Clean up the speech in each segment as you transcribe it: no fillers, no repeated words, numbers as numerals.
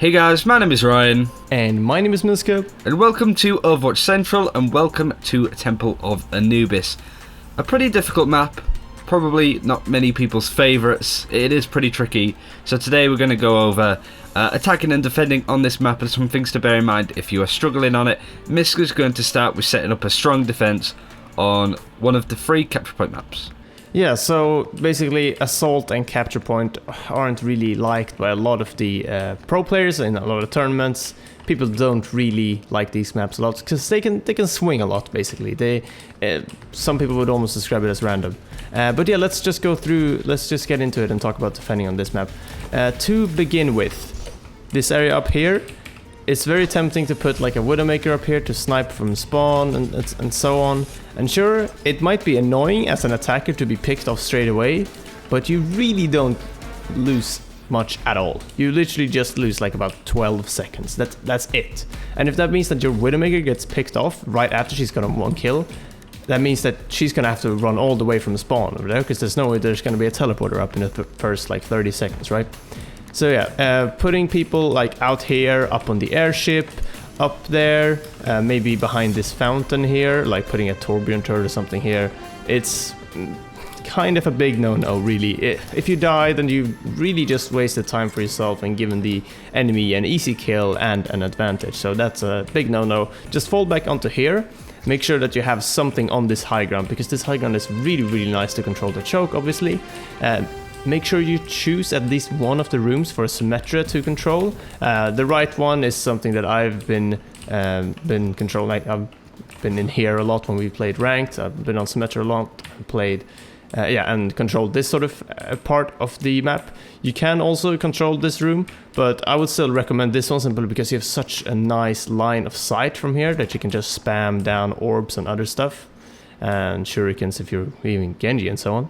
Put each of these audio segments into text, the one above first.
Hey guys, my name is Ryan. And my name is Misko. And welcome to Overwatch Central and welcome to Temple of Anubis. A pretty difficult map, probably not many people's favourites. It is pretty tricky. So today we're going to go over attacking and defending on this map and some things to bear in mind if you are struggling on it. Misko's going to start with setting up a strong defence on one of the 3 capture point maps. Yeah, so basically Assault and Capture Point aren't really liked by a lot of the pro players in a lot of tournaments. People don't really like these maps a lot because they can swing a lot basically. Some people would almost describe it as random. But yeah, let's just get into it and talk about defending on this map. To begin with, this area up here, it's very tempting to put like a Widowmaker up here to snipe from spawn and so on. And sure, it might be annoying as an attacker to be picked off straight away, but you really don't lose much at all. You literally just lose like about 12 seconds. That's it. And if that means that your Widowmaker gets picked off right after she's got a 1 kill, that means that she's gonna have to run all the way from spawn over there, because there's no way there's gonna be a teleporter up in the first like 30 seconds, right? So yeah, putting people like out here, up on the airship, up there, maybe behind this fountain here, like putting a tourbillon turret or something here, it's kind of a big no-no really. If you die, then you really just wasted time for yourself and given the enemy an easy kill and an advantage. So that's a big no-no. Just fall back onto here. Make sure that you have something on this high ground, because this high ground is really nice to control the choke, obviously. Make sure you choose at least one of the rooms for Symmetra to control. The right one is something that I've been controlling. Like, I've been in here a lot when we played ranked. I've been on Symmetra a lot, played, and controlled this sort of part of the map. You can also control this room, but I would still recommend this one simply because you have such a nice line of sight from here that you can just spam down orbs and other stuff, and shurikens if you're even Genji and so on.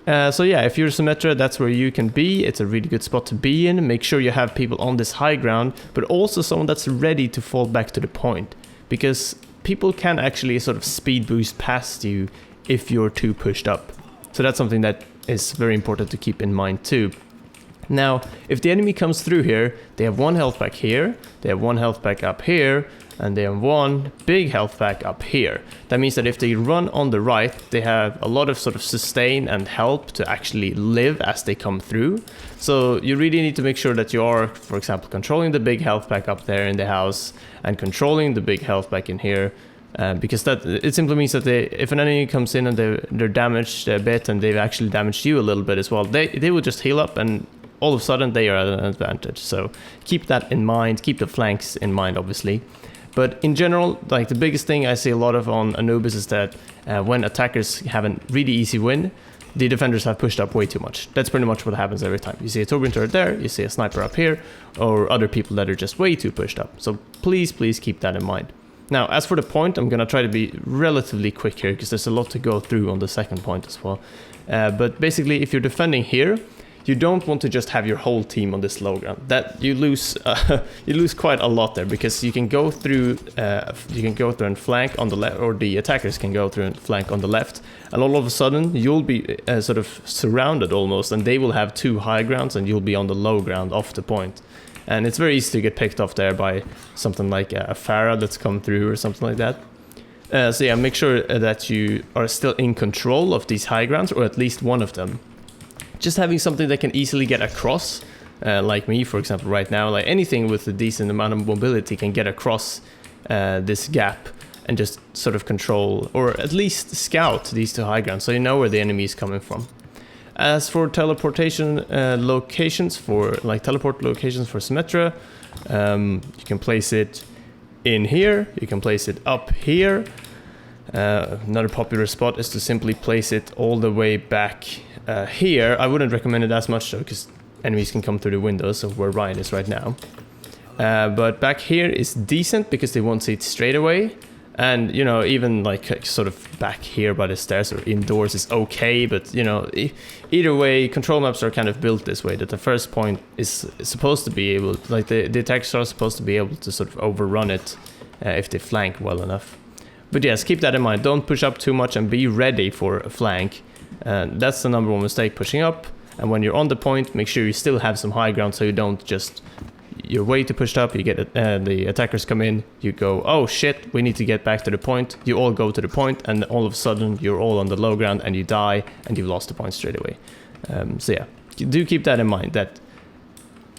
So yeah, if you're Symmetra, that's where you can be. It's a really good spot to be in. Make sure you have people on this high ground, but also someone that's ready to fall back to the point, because people can actually sort of speed boost past you if you're too pushed up. So that's something that is very important to keep in mind too. Now, if the enemy comes through here, they have 1 health pack here, they have 1 health pack up here, and they have 1 big health pack up here. That means that if they run on the right, they have a lot of sort of sustain and help to actually live as they come through. So you really need to make sure that you are, for example, controlling the big health pack up there in the house and controlling the big health pack in here. Because that it simply means that if an enemy comes in and they're damaged a bit and they've actually damaged you a little bit as well, they will just heal up and all of a sudden they are at an advantage. So keep that in mind, keep the flanks in mind obviously. But in general, like the biggest thing I see a lot of on Anubis is that when attackers have a really easy win, the defenders have pushed up way too much. That's pretty much what happens every time. You see a tourbillon turret there, you see a sniper up here, or other people that are just way too pushed up. So please keep that in mind. Now, as for the point, I'm gonna try to be relatively quick here because there's a lot to go through on the second point as well. But basically, if you're defending here, you don't want to just have your whole team on this low ground. That you lose quite a lot there, because you can go through and flank on the left, or the attackers can go through and flank on the left, and all of a sudden you'll be sort of surrounded almost, and they will have 2 high grounds, and you'll be on the low ground off the point. And it's very easy to get picked off there by something like a Pharah that's come through or something like that. So yeah, make sure that you are still in control of these high grounds, or at least one of them. Just having something that can easily get across, like me, for example, right now, like anything with a decent amount of mobility can get across this gap and just sort of control, or at least scout these 2 high grounds so you know where the enemy is coming from. As for teleportation locations, for like teleport locations for Symmetra, you can place it in here, you can place it up here. Another popular spot is to simply place it all the way back here. I wouldn't recommend it as much though, because enemies can come through the windows of where Ryan is right now. But back here is decent because they won't see it straight away. And, you know, even like sort of back here by the stairs or indoors is okay, but, you know, either way, control maps are kind of built this way, that the first point is supposed to be able, like the attackers are supposed to be able to sort of overrun it if they flank well enough. But yes, keep that in mind. Don't push up too much and be ready for a flank. That's the number 1 mistake, pushing up. And when you're on the point, make sure you still have some high ground so you don't just you're way too pushed up, you get the attackers come in, you go, oh shit, we need to get back to the point. You all go to the point, and all of a sudden you're all on the low ground and you die and you've lost the point straight away. So yeah, do keep that in mind, that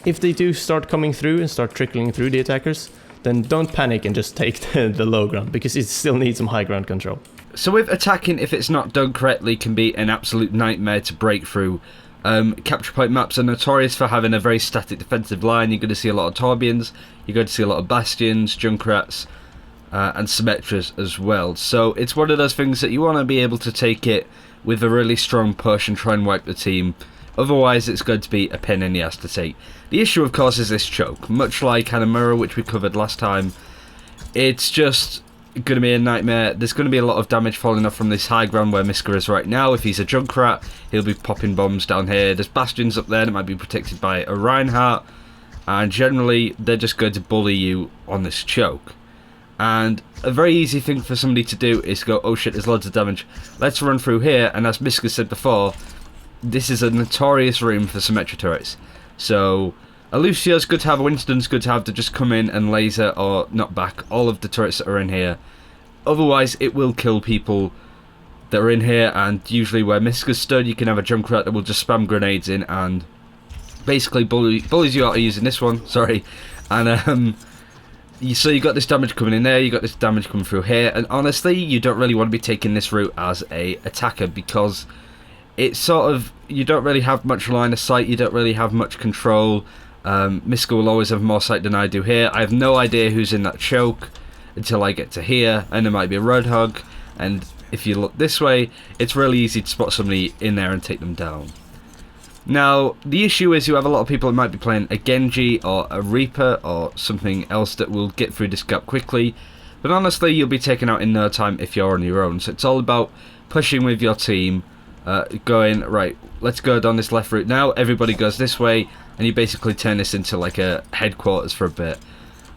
if they do start coming through and start trickling through the attackers, then don't panic and just take the low ground, because it still needs some high ground control. So with attacking, if it's not done correctly, can be an absolute nightmare to break through. Capture point maps are notorious for having a very static defensive line. You're going to see a lot of Torbjorns, you're going to see a lot of Bastions, Junkrats, and Symmetras as well. So it's one of those things that you want to be able to take it with a really strong push and try and wipe the team. Otherwise, it's going to be a pain in the ass to take. The issue, of course, is this choke. Much like Hanamura, which we covered last time, it's just going to be a nightmare. There's going to be a lot of damage falling off from this high ground where Miska is right now. If he's a Junkrat, he'll be popping bombs down here. There's Bastions up there that might be protected by a Reinhardt, and generally, they're just going to bully you on this choke. And a very easy thing for somebody to do is go, oh shit, there's loads of damage. Let's run through here, and as Miska said before, this is a notorious room for Symmetra turrets. So, a Lucio's good to have, a Winston's good to have to just come in and laser or knock back all of the turrets that are in here. Otherwise, it will kill people that are in here, and usually where Miska's stood, you can have a Junkrat that will just spam grenades in and basically bullies you out of using this one, sorry. And, so you got this damage coming in there, you got this damage coming through here, and honestly, you don't really want to be taking this route as a attacker, because it's sort of, you don't really have much line of sight, you don't really have much control. Miska will always have more sight than I do here. I have no idea who's in that choke until I get to here, and there might be a Roadhog, and if you look this way, it's really easy to spot somebody in there and take them down. Now, the issue is you have a lot of people that might be playing a Genji or a Reaper or something else that will get through this gap quickly, but honestly, you'll be taken out in no time if you're on your own. So it's all about pushing with your team, going, right, let's go down this left route now, everybody goes this way, and you basically turn this into like a headquarters for a bit.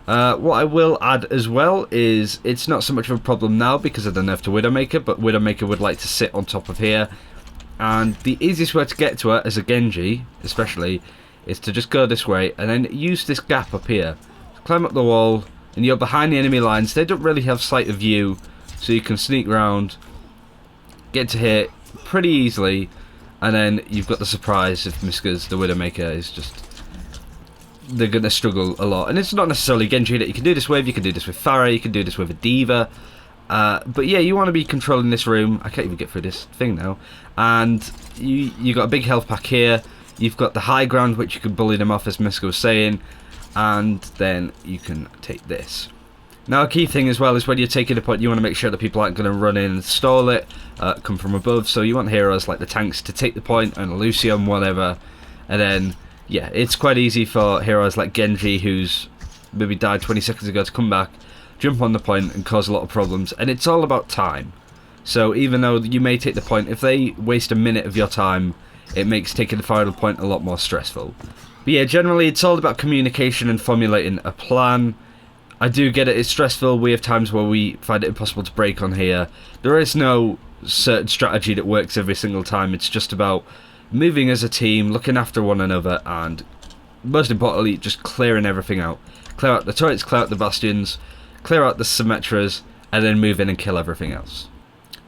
What I will add as well is it's not so much of a problem now because of the nerf to Widowmaker, but Widowmaker would like to sit on top of here, and the easiest way to get to her as a Genji especially is to just go this way and then use this gap up here, climb up the wall, and you're behind the enemy lines. They don't really have sight of you, so you can sneak around, get to here pretty easily, and then you've got the surprise if Miska's the Widowmaker is just, they're going to struggle a lot. And it's not necessarily Genji that you can do this with, you can do this with Pharah, you can do this with a Diva, but yeah, you want to be controlling this room. I can't even get through this thing now. And you got a big health pack here, you've got the high ground which you can bully them off, as Miska was saying, and then you can take this. Now, a key thing as well is when you're taking a point, you want to make sure that people aren't going to run in and stall it, come from above. So you want heroes like the tanks to take the point, and Lucio and whatever. And then, yeah, it's quite easy for heroes like Genji, who's maybe died 20 seconds ago, to come back, jump on the point, and cause a lot of problems. And it's all about time. So even though you may take the point, if they waste a minute of your time, it makes taking the final point a lot more stressful. But yeah, generally it's all about communication and formulating a plan. I do get it, it's stressful, we have times where we find it impossible to break on here. There is no certain strategy that works every single time, it's just about moving as a team, looking after one another, and most importantly, just clearing everything out. Clear out the turrets, clear out the Bastions, clear out the Symmetras, and then move in and kill everything else.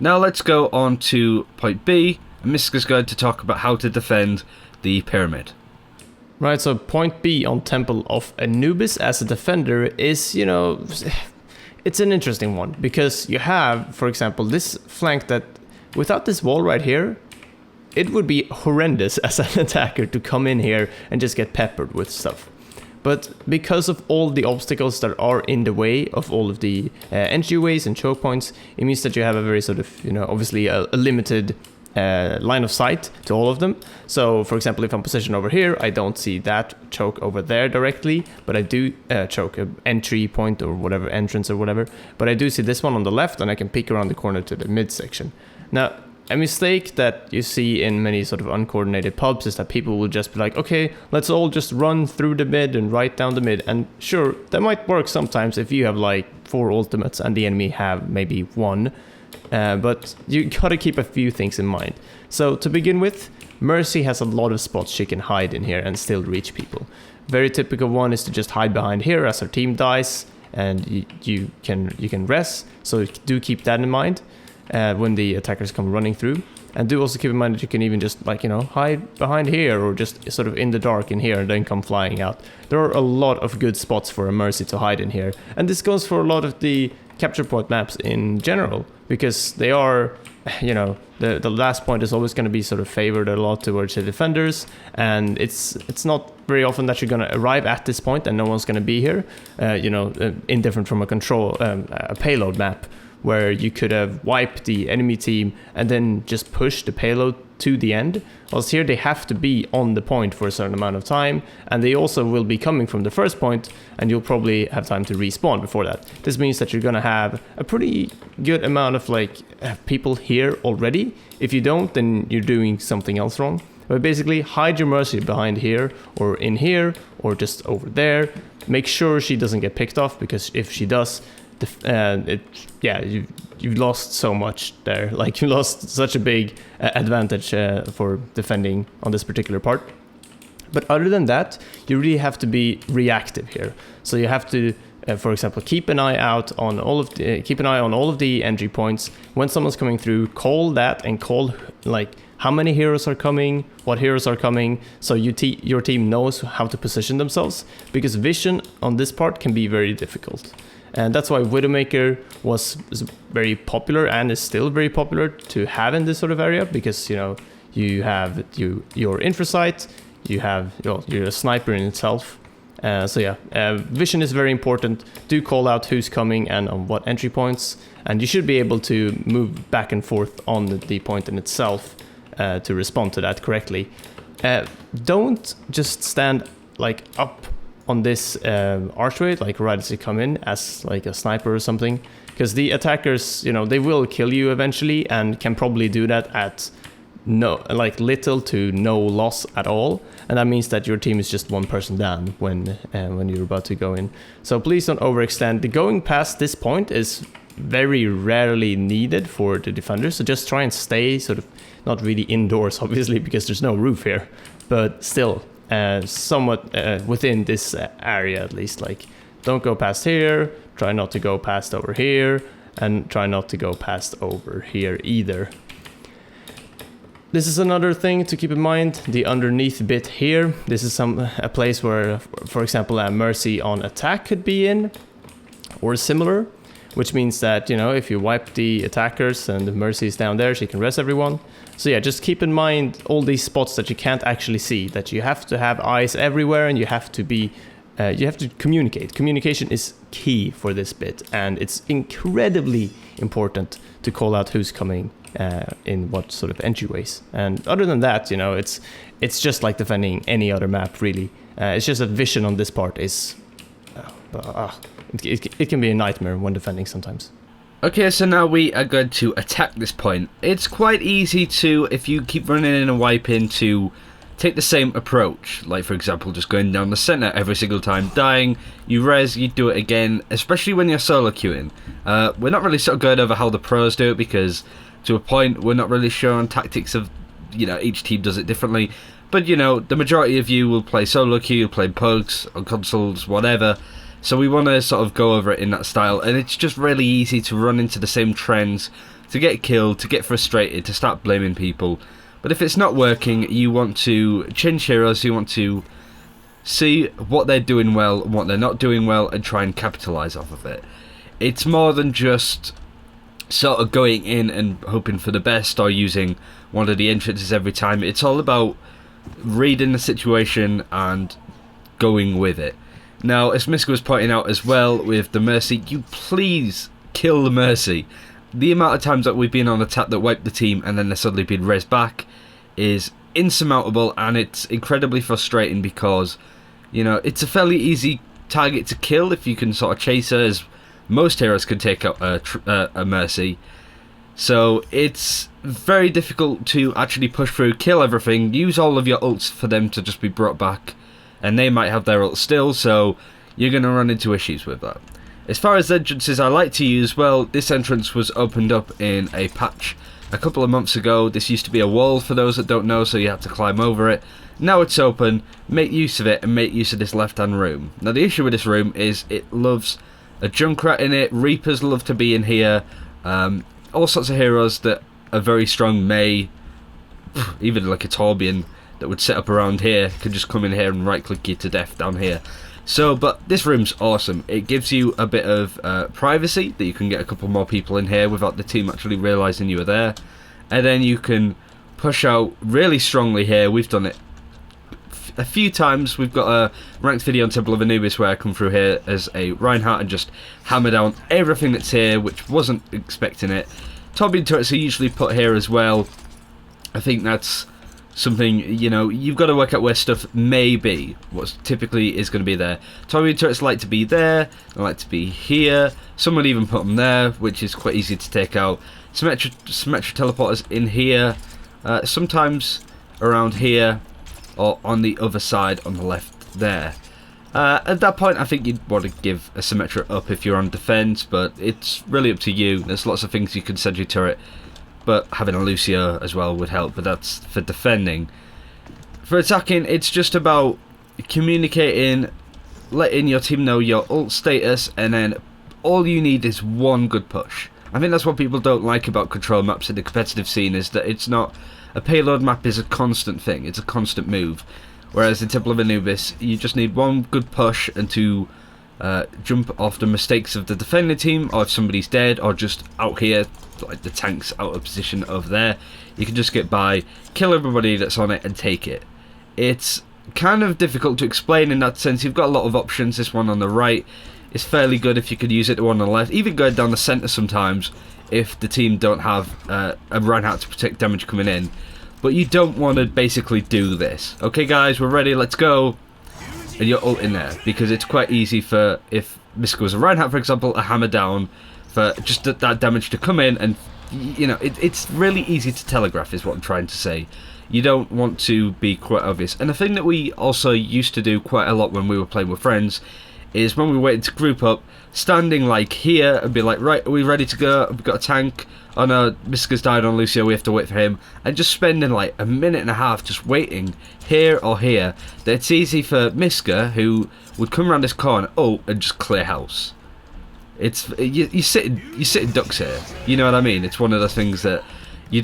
Now let's go on to point B, and Miska's going to talk about how to defend the pyramid. Right, so point B on Temple of Anubis as a defender is, you know, it's an interesting one, because you have, for example, this flank that, without this wall right here, it would be horrendous as an attacker to come in here and just get peppered with stuff. But because of all the obstacles that are in the way of all of the entryways and choke points, it means that you have a very sort of, you know, obviously a limited line of sight to all of them. So for example, if I'm positioned over here, I don't see that choke over there directly, but I do choke entry point or whatever, entrance or whatever, but I do see this one on the left, and I can peek around the corner to the midsection. Now, a mistake that you see in many sort of uncoordinated pubs is that people will just be like, okay, let's all just run through the mid and right down the mid. And sure, that might work sometimes if you have like 4 ultimates and the enemy have maybe 1. But you gotta keep a few things in mind. So to begin with, Mercy has a lot of spots she can hide in here and still reach people. Very typical one is to just hide behind here as our team dies, and you can rest. So do keep that in mind when the attackers come running through. And do also keep in mind that you can even just, like, hide behind here, or just sort of in the dark in here and then come flying out. There are a lot of good spots for a Mercy to hide in here. And this goes for a lot of the capture point maps in general, because they are, the last point is always going to be sort of favored a lot towards the defenders. And it's not very often that you're going to arrive at this point and no one's going to be here, indifferent from a payload map, where you could have wiped the enemy team and then just push the payload to the end. Whilst here they have to be on the point for a certain amount of time, and they also will be coming from the first point, and you'll probably have time to respawn before that. This means that you're gonna have a pretty good amount of people here already. If you don't, then you're doing something else wrong. But basically, hide your Mercy behind here, or in here, or just over there. Make sure she doesn't get picked off, because if she does, you've lost so much there. Like, you lost such a big advantage for defending on this particular part. But other than that, you really have to be reactive here. So you have to, for example, keep an eye on all of the entry points. When someone's coming through, call that, and call how many heroes are coming, what heroes are coming, so your team knows how to position themselves. Because vision on this part can be very difficult. And that's why Widowmaker was very popular, and is still very popular to have in this sort of area, because you have your infra sight, you're a sniper in itself. Vision is very important. Do call out who's coming and on what entry points, and you should be able to move back and forth on the point in itself to respond to that correctly. Don't just stand up on this archway, right as you come in, as a sniper or something, because the attackers, they will kill you eventually, and can probably do that at little to no loss at all, and that means that your team is just one person down when you're about to go in. So please don't overextend. The going past this point is very rarely needed for the defenders, so just try and stay sort of not really indoors, obviously, because there's no roof here, but still somewhat within this area at least. Don't go past here, try not to go past over here, and try not to go past over here either. This is another thing to keep in mind, the underneath bit here. This is a place where, for example, a Mercy on attack could be in, or similar, which means that, if you wipe the attackers and the Mercy is down there, she can rest everyone. So yeah, just keep in mind all these spots that you can't actually see, that you have to have eyes everywhere, and you have to communicate. Communication is key for this bit, and it's incredibly important to call out who's coming in what sort of entryways. And other than that, it's just like defending any other map, really. It's just that vision on this part is it can be a nightmare when defending sometimes. Okay, so now we are going to attack this point. It's quite easy to, if you keep running in and wiping, to take the same approach. Like, for example, just going down the center every single time, dying, you res, you do it again, especially when you're solo queuing. We're not really so good over how the pros do it, because to a point we're not really sure on tactics of, each team does it differently. But, the majority of you will play solo queue, you'll play pugs, on consoles, whatever. So we want to sort of go over it in that style, and it's just really easy to run into the same trends, to get killed, to get frustrated, to start blaming people. But if it's not working, you want to change heroes, you want to see what they're doing well and what they're not doing well, and try and capitalise off of it. It's more than just sort of going in and hoping for the best, or using one of the entrances every time. It's all about reading the situation and going with it. Now, as Miska was pointing out as well, with the Mercy, you please kill the Mercy. The amount of times that we've been on attack that wiped the team and then they're suddenly been res back is insurmountable, and it's incredibly frustrating because, it's a fairly easy target to kill if you can sort of chase her, as most heroes can take out a Mercy. So it's very difficult to actually push through, kill everything, use all of your ults for them to just be brought back. And they might have their ult still, so you're going to run into issues with that. As far as entrances I like to use, well, this entrance was opened up in a patch a couple of months ago. This used to be a wall, for those that don't know, so you had to climb over it. Now it's open, make use of it and make use of this left-hand room. Now the issue with this room is it loves a Junkrat in it, Reapers love to be in here, all sorts of heroes that are very strong may, even like a Torbjorn that would set up around here, could just come in here and right-click you to death down here. So, but this room's awesome. It gives you a bit of privacy, that you can get a couple more people in here without the team actually realising you are there. And then you can push out really strongly here. We've done it a few times. We've got a ranked video on Temple of Anubis where I come through here as a Reinhardt and just hammer down everything that's here, which wasn't expecting it. Torbjorn turrets are usually put here as well. I think that's something, you know, you've got to work out where stuff may be, what typically is going to be there. Torbjorn turrets like to be there, they like to be here, some would even put them there, which is quite easy to take out. Symmetric teleporters in here, sometimes around here, or on the other side on the left there. At that point I think you'd want to give a Symmetra up if you're on defense, but it's really up to you. There's lots of things you can send your turret, but having a Lucio as well would help, but that's for defending. For attacking, it's just about communicating, letting your team know your ult status, and then all you need is one good push. I think that's what people don't like about control maps in the competitive scene, is that it's not, a payload map is a constant thing, it's a constant move. Whereas in Temple of Anubis, you just need one good push and to jump off the mistakes of the defending team, or if somebody's dead, or just out here, like the tank's out of position over there, you can just get by, kill everybody that's on it and take it. It's kind of difficult to explain in that sense. You've got a lot of options. This one on the right is fairly good if you could use it, the one on the left, even going down the centre sometimes if the team don't have a Reinhardt to protect damage coming in. But you don't want to basically do this. Okay guys, we're ready, let's go. And you're ult in there, because it's quite easy for, if Miska was a Reinhardt for example, a hammer down for just that damage to come in, and you know, it's really easy to telegraph is what I'm trying to say. You don't want to be quite obvious. And the thing that we also used to do quite a lot when we were playing with friends is when we waited to group up, standing like here and be like, right, are we ready to go? We've got a tank. Oh no, Miska's died on Lucio, we have to wait for him. And just spending like a minute and a half just waiting here or here. That it's easy for Miska, who would come around this corner, and just clear house. It's you sit in ducks here. You know what I mean? It's one of the things that you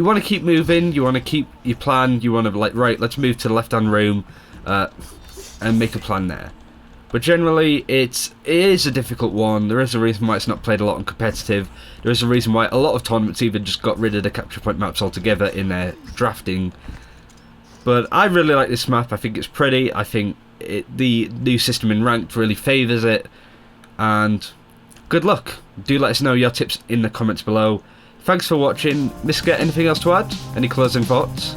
want to keep moving. You want to keep your plan. You want to like, right, let's move to the left-hand room and make a plan there. But generally, it is a difficult one. There is a reason why it's not played a lot in competitive. There is a reason why a lot of tournaments even just got rid of the capture point maps altogether in their drafting. But I really like this map. I think it's pretty. I think the new system in ranked really favours it. And good luck. Do let us know your tips in the comments below. Thanks for watching. Miska, anything else to add? Any closing thoughts?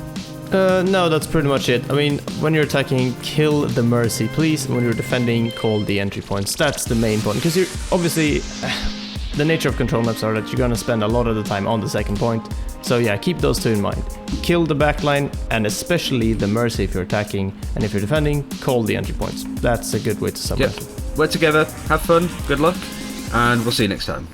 No, that's pretty much it. I mean, when you're attacking, kill the Mercy, please. When you're defending, call the entry points. That's the main point. Because you're obviously, the nature of control maps are that you're gonna spend a lot of the time on the second point. So yeah, keep those two in mind. Kill the backline, and especially the Mercy if you're attacking. And if you're defending, call the entry points. That's a good way to summarize it. We're together. Have fun. Good luck. And we'll see you next time.